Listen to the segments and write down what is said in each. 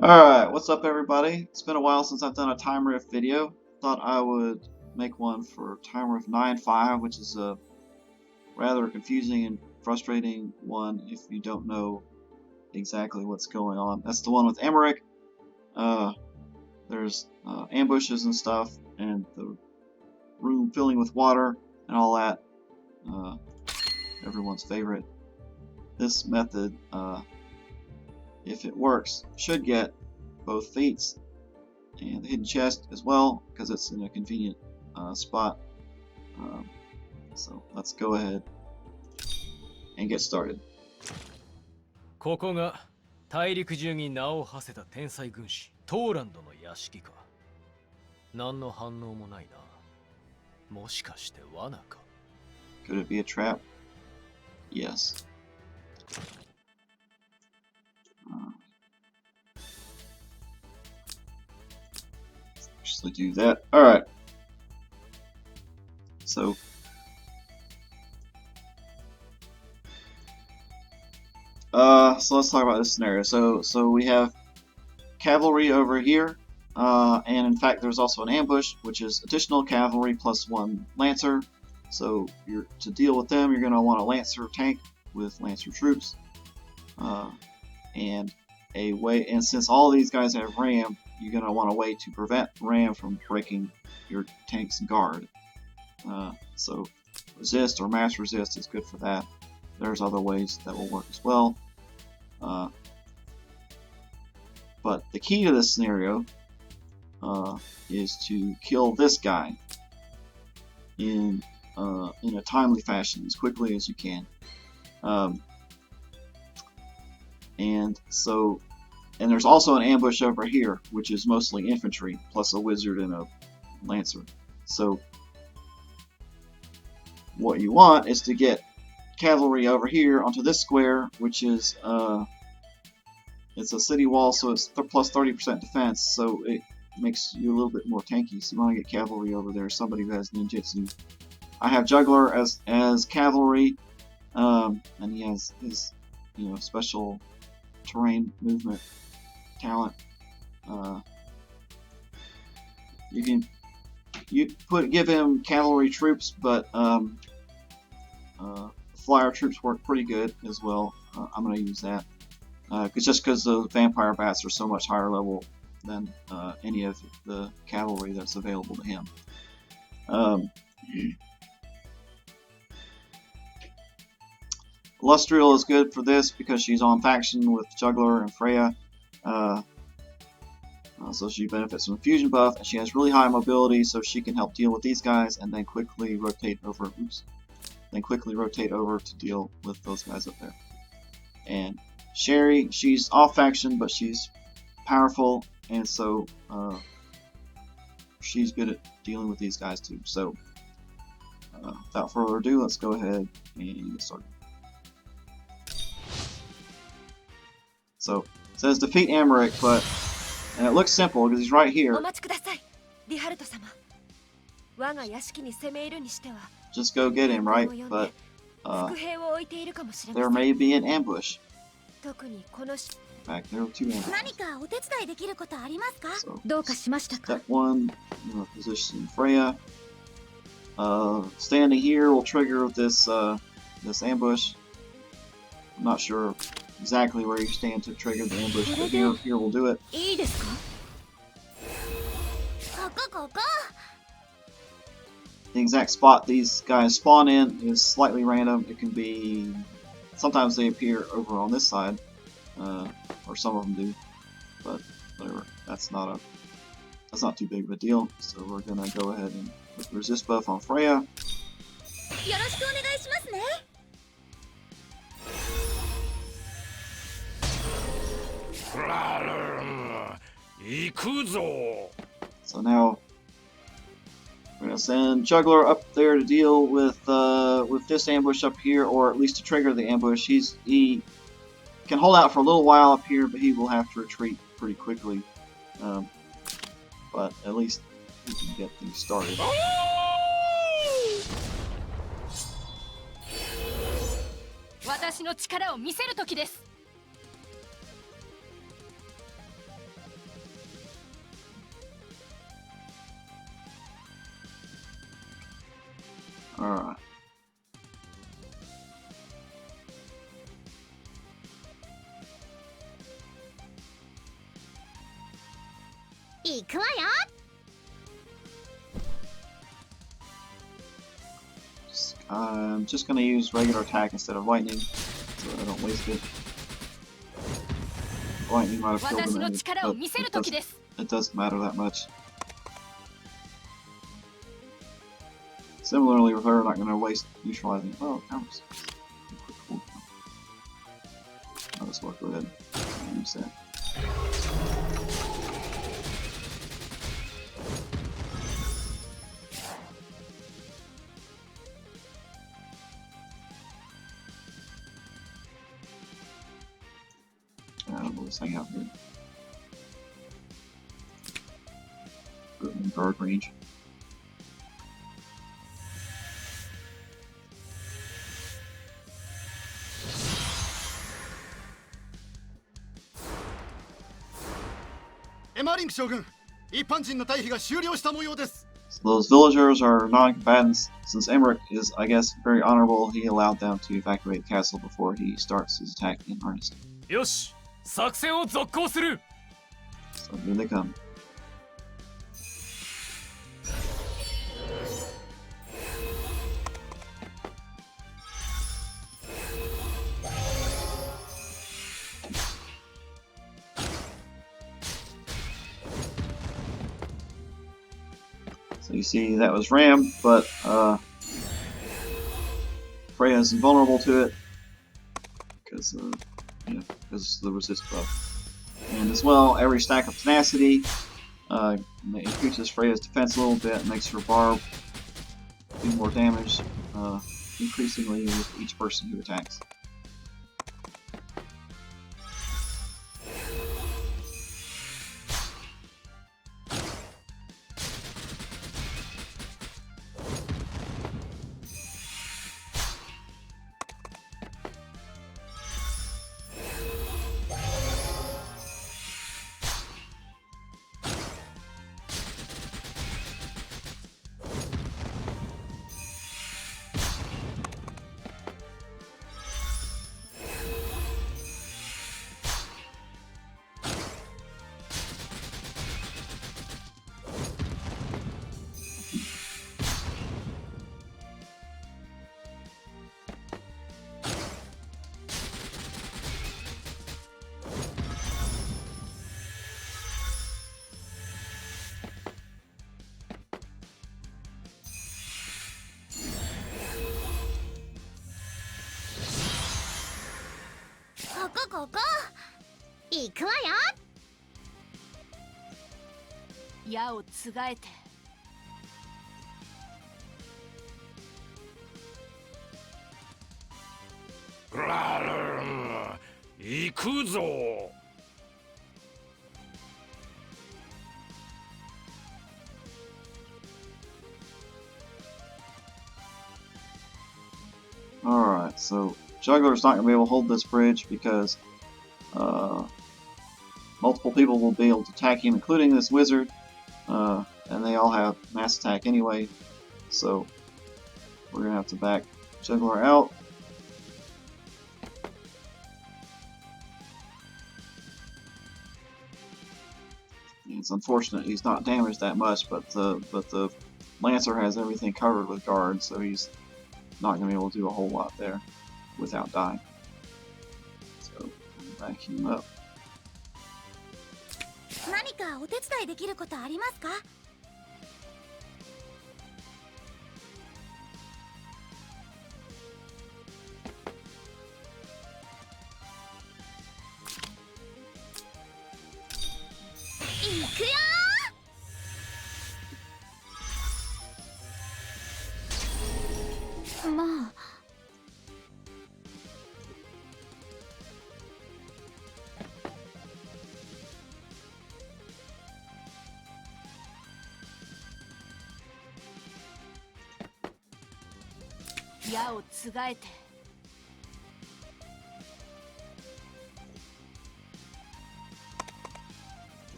Alright, what's up everybody? It's been a while since I've done a Time Rift video. Thought I would make one for Time Rift 9.5, which is a rather confusing and frustrating one if you don't know exactly what's going on. That's the one with Emerick. There's ambushes and stuff, and the room filling with water and all that. Everyone's favorite. This method, if it works, should get both feats and the hidden chest as well, because it's in a convenient spot. So let's go ahead and get started. ここが大陸中に名を馳せた天才軍師トーランドの屋敷か。何の反応もないな。もしかして罠か。 Could it be a trap? Yes. Actually do that. Alright. So let's talk about this scenario. So we have cavalry over here, and in fact there's also an ambush, which is additional cavalry plus one lancer. So to deal with them, you're going to want a lancer tank with lancer troops, and since all these guys have ram, you're going to want a way to prevent ram from breaking your tank's guard. So resist or mass resist is good for that. There's other ways that will work as well. But the key to this scenario is to kill this guy in a timely fashion, as quickly as you can. And there's also an ambush over here, which is mostly infantry, plus a wizard and a lancer. So what you want is to get cavalry over here onto this square, which is it's a city wall, so it's plus 30% defense, so it makes you a little bit more tanky. So you want to get cavalry over there, somebody who has ninjutsu. I have juggler as cavalry, and he has his special terrain movement talent. Give him cavalry troops, but flyer troops work pretty good as well. I'm going to use that because the vampire bats are so much higher level than any of the cavalry that's available to him. Lustriel is good for this because she's on faction with Juggler and Freya, so she benefits from the fusion buff, and she has really high mobility, so she can help deal with these guys and then quickly rotate over. To deal with those guys up there. And Sherry, she's off faction, but she's powerful, and so she's good at dealing with these guys too. So without further ado, let's go ahead and get started. So it says defeat Emerick, and it looks simple because he's right here. Just go get him, right? But there may be an ambush. In fact, there are two ambushes. So, step one, position Freya. Standing here will trigger this ambush. I'm not sure exactly where you stand to trigger the ambush, but here we'll do it. The exact spot these guys spawn in is slightly random. It can be, sometimes they appear over on this side, or some of them do, but whatever. That's not too big of a deal. So we're gonna go ahead and put the resist buff on Freya. So now we're gonna send Juggler up there to deal with this ambush up here, or at least to trigger the ambush. He can hold out for a little while up here, but he will have to retreat pretty quickly. But at least we can get things started. Alright. I'm just going to use regular attack instead of lightning, so I don't waste it. Lightning might have killed him, but it doesn't matter that much. Similarly with her, not going to waste neutralizing. Oh, counts. I'll just go ahead and use that. We'll just hang out here. Put it in guard range. Emerick 将軍、一般人の退避が終了した模様です。 So those villagers are non-combatants. Since Emerick is, I guess, very honorable, he allowed them to evacuate the castle before he starts his attack in earnest. よし、作戦を続行する。 So here they come. So you see that was rammed, but Freya is invulnerable to it because because the resist buff. And as well, every stack of tenacity increases Freya's defense a little bit, makes her barb do more damage increasingly with each person who attacks. Alright, so Juggler's not going to be able to hold this bridge because multiple people will be able to attack him, including this wizard, and they all have mass attack anyway, so we're going to have to back Juggler out. It's unfortunate he's not damaged that much, but the Lancer has everything covered with guards, so he's not going to be able to do a whole lot there without dying. So, back him up. 何かお手伝いできることありますか?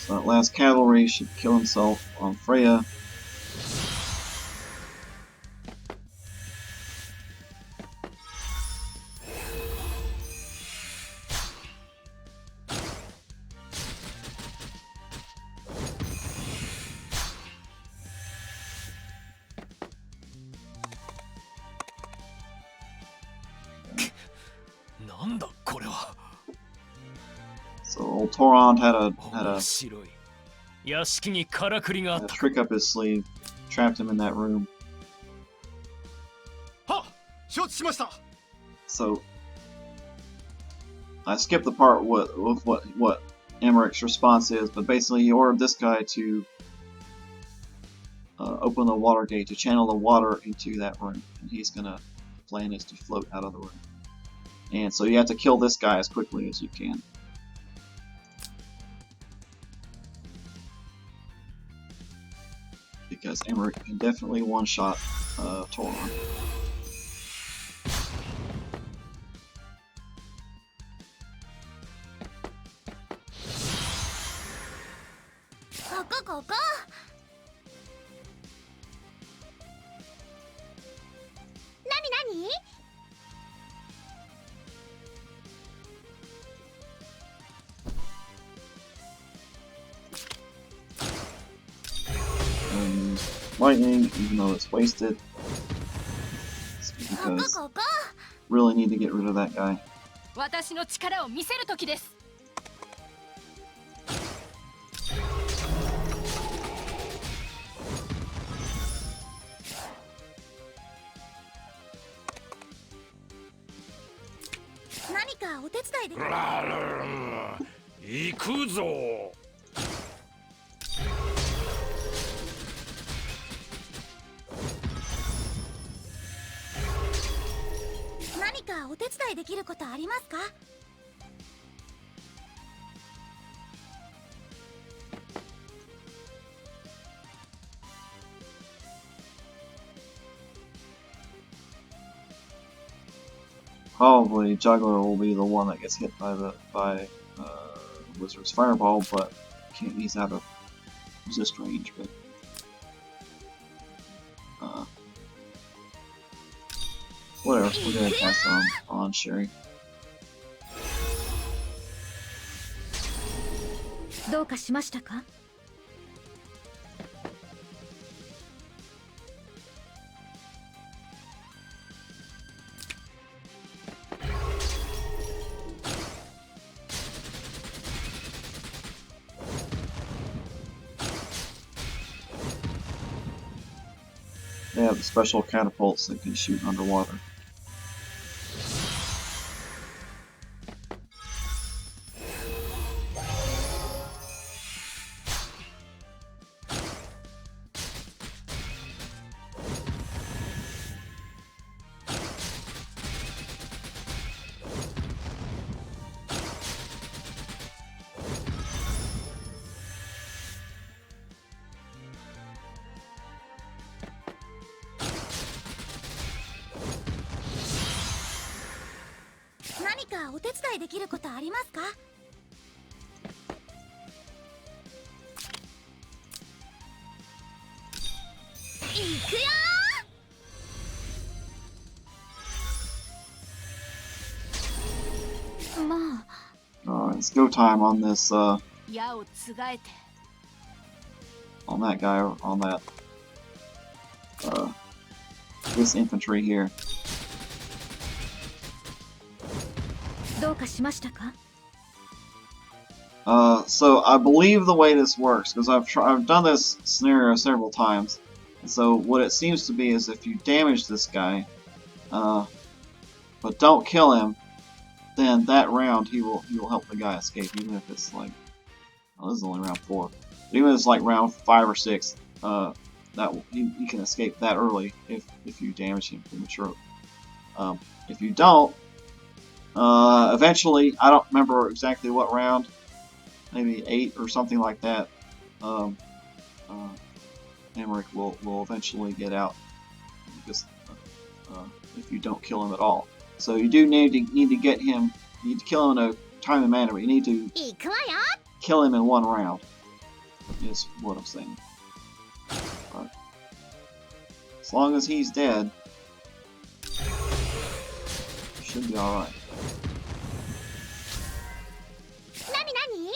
So that last cavalry should kill himself on Freya. So old Torond had a trick up his sleeve, trapped him in that room. So I skipped the part with what Emerick's response is, but basically he ordered this guy to open the water gate to channel the water into that room, and he's gonna plan is to float out of the room. And so you have to kill this guy as quickly as you can. Because Emerick can definitely one-shot Torond. Go. Nani? Lightning, even though it's wasted. It's because really need to get rid of that guy. Probably Juggler will be the one that gets hit by Wizard's Fireball, but he's out of resist range. But whatever, we're gonna cast on Sherry. They have special catapults that can shoot underwater. It's go time on this on that guy, on that this infantry here. So I believe the way this works, because I've done this scenario several times, and so what it seems to be is if you damage this guy, but don't kill him, then that round he will help the guy escape, even if it's like, oh, this is only round 4, but even if it's like round 5 or 6, that he can escape that early if you damage him prematurely. If you don't, eventually, I don't remember exactly what round, maybe 8 or something like that, Emerick will eventually get out, because if you don't kill him at all. So you do need to get him. You need to kill him in a timely manner. But you need to kill him in one round. is what I'm saying. But as long as he's dead, should be alright. なになに？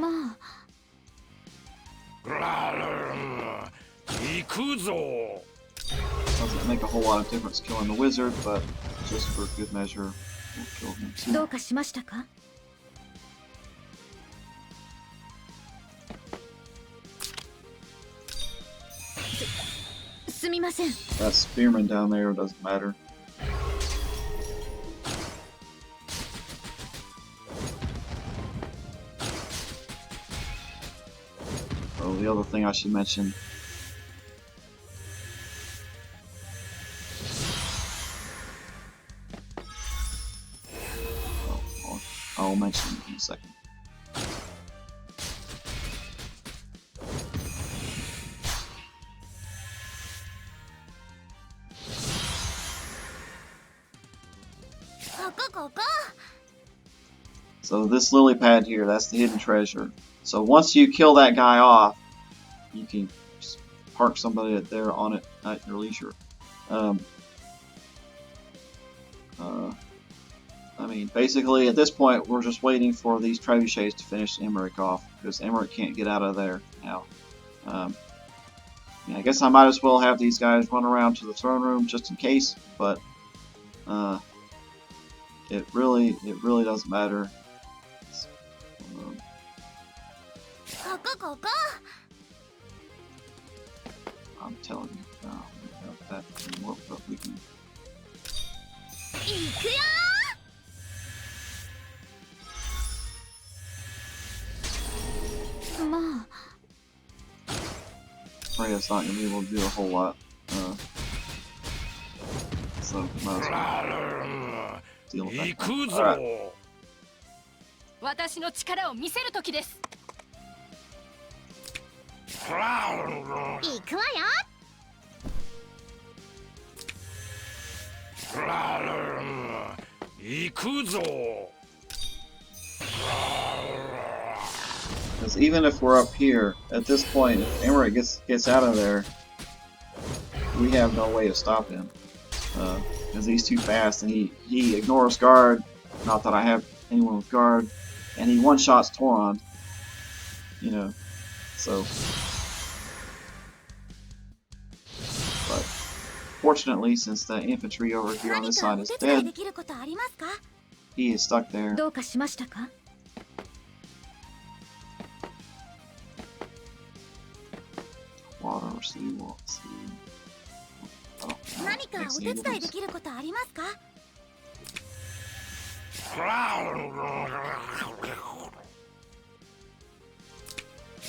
まあ。行くぞ。 Doesn't make a whole lot of difference killing the wizard, but just for good measure, we'll kill him too. どうかしましたか？すみません。 That spearman down there doesn't matter. Oh, the other thing I should mention. I'll mention it in a second. So this lily pad here, that's the hidden treasure. So once you kill that guy off, you can just park somebody there on it at your leisure. I mean, basically at this point we're just waiting for these trebuchets to finish Emerick off, because Emerick can't get out of there now. Yeah, I guess I might as well have these guys run around to the throne room just in case, but it really doesn't matter. I'm telling you, no, we don't have that anymore, but we can. Afraid it's not going to be able to do a whole lot. So might as well deal with that. Alright. 私の力を見せる時です。行くわよ。行くぞ。 Because even if we're up here, at this point, if Emerick gets out of there, we have no way to stop him. Because he's too fast, and he ignores guard. Not that I have anyone with guard, and he one-shots Toron. You know, so. But fortunately, since the infantry over here on this side is dead, he is stuck there. どうかしましたか？ Water, sea, water, sea. Oh, 何かお手伝いできることありますか？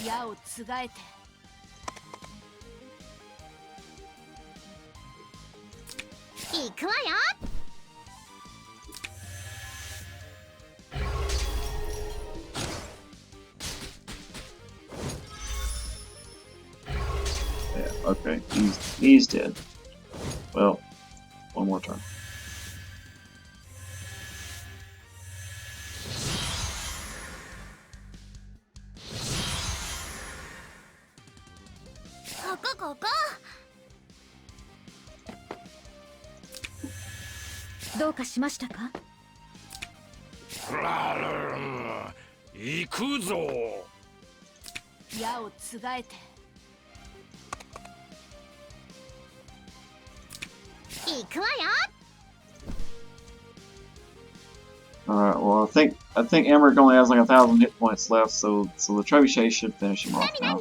矢をつがえて。行くわよ。 Yeah, okay, he's dead. Well, one more turn. Go. どうかしましたか？ 行くぞ。 矢をつがえて。 行くわよ。 Alright, well I think Emerick only has like 1,000 hit points left, so the trebuchet should finish him off now.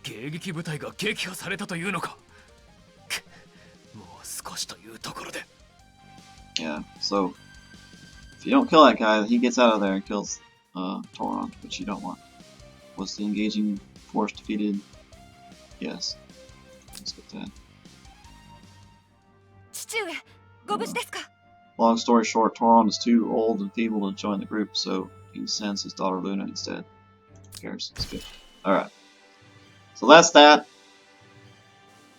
迎撃部隊が撃破されたというのか。もう少しというところで。 Yeah, so if you don't kill that guy, he gets out of there and kills Toron, which you don't want. Was the engaging force defeated? Yes. Let's get that. 父上、ご無事ですか？ Long story short, Toron is too old and feeble to join the group, so he sends his daughter Luna instead. Who cares? It's good. Alright. So that's that.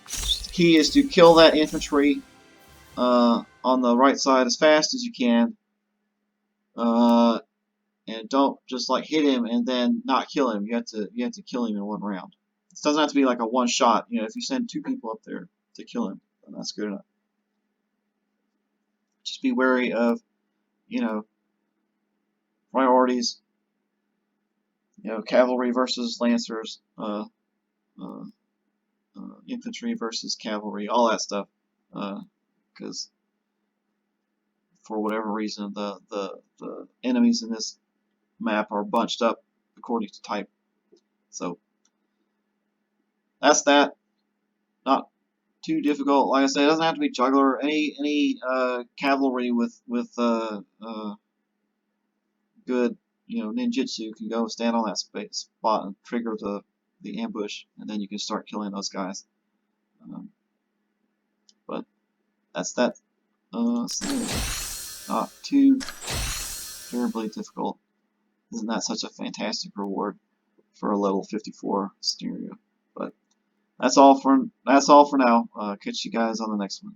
The key is to kill that infantry on the right side as fast as you can. And don't just like hit him and then not kill him. You have to kill him in one round. It doesn't have to be like a one shot. You know, if you send 2 people up there to kill him, then that's good enough. Just be wary of, you know, priorities. You know, cavalry versus lancers, infantry versus cavalry, all that stuff. Because for whatever reason, the enemies in this map are bunched up according to type. So that's that. Not too difficult. Like I said, it doesn't have to be juggler. Any cavalry with good, you know, ninjutsu can go stand on that spot and trigger the ambush, and then you can start killing those guys. But that's that. Not too terribly difficult. Isn't that such a fantastic reward for a level 54 scenario? But that's all for now. Catch you guys on the next one.